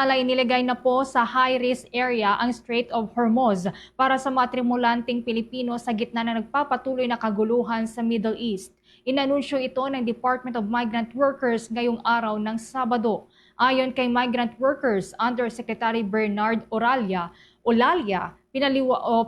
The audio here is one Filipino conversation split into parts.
Inilagay na po sa high-risk area ang Strait of Hormuz para sa mga trimulanting Pilipino sa gitna na nagpapatuloy na kaguluhan sa Middle East. Inanunsyo ito ng Department of Migrant Workers ngayong araw ng Sabado. Ayon kay Migrant Workers Undersecretary Bernard Olalia,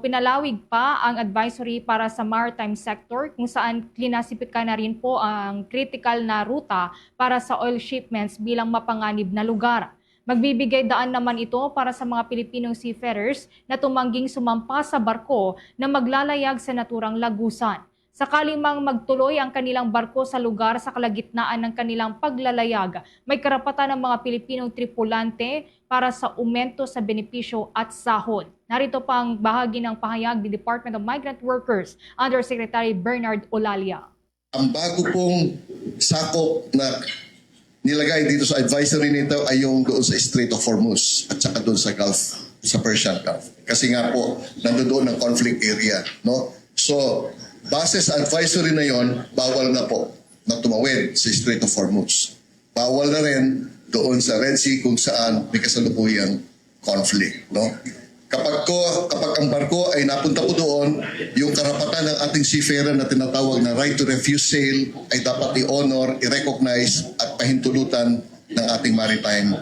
pinalawig pa ang advisory para sa maritime sector kung saan klinasipika na rin po ang critical na ruta para sa oil shipments bilang mapanganib na lugar. Magbibigay daan naman ito para sa mga Pilipinong seafarers na tumangging sumampa sa barko na maglalayag sa naturang lagusan. Sakali mang magtuloy ang kanilang barko sa lugar sa kalagitnaan ng kanilang paglalayag, may karapatan ng mga Pilipinong tripulante para sa aumento sa benepisyo at sahod. Narito pa ang bahagi ng pahayag ni Department of Migrant Workers Undersecretary Bernard Olalia. Ang bago pong sakop na nilagay dito sa advisory nito ay yung doon sa Strait of Hormuz at saka doon sa Gulf, sa Persian Gulf. Kasi nga po, nandoon ang conflict area. No? So, base sa advisory na yon, bawal na po na tumawid sa Strait of Hormuz. Bawal na rin doon sa Red Sea kung saan may kasalukuyang conflict. No? Kapag ang barko ay napunta po doon, yung karapatan ng ating seafarer na tinatawag na right to refuse sail ay dapat i-honor, i-recognize at pahintulutan ng ating maritime.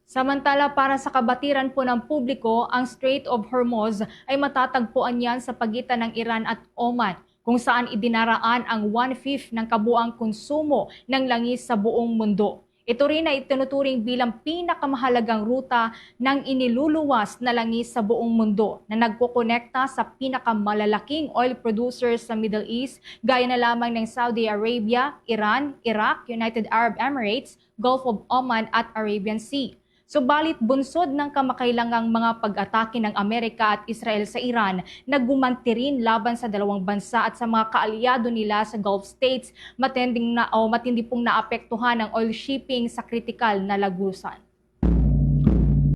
Samantala, para sa kabatiran po ng publiko, ang Strait of Hormuz ay matatagpuan yan sa pagitan ng Iran at Oman, kung saan idinaraan ang 1/5 ng kabuang konsumo ng langis sa buong mundo. Ito rin ay itinuturing bilang pinakamahalagang ruta ng iniluluwas na langis sa buong mundo na nagkukonekta sa pinakamalalaking oil producers sa Middle East gaya na lamang ng Saudi Arabia, Iran, Iraq, United Arab Emirates, Gulf of Oman at Arabian Sea. Subalit bunsod ng kamakailangang mga pag-atake ng Amerika at Israel sa Iran na gumanti rin laban sa dalawang bansa at sa mga kaalyado nila sa Gulf States, matindi pong naapektuhan ang oil shipping sa kritikal na lagusan.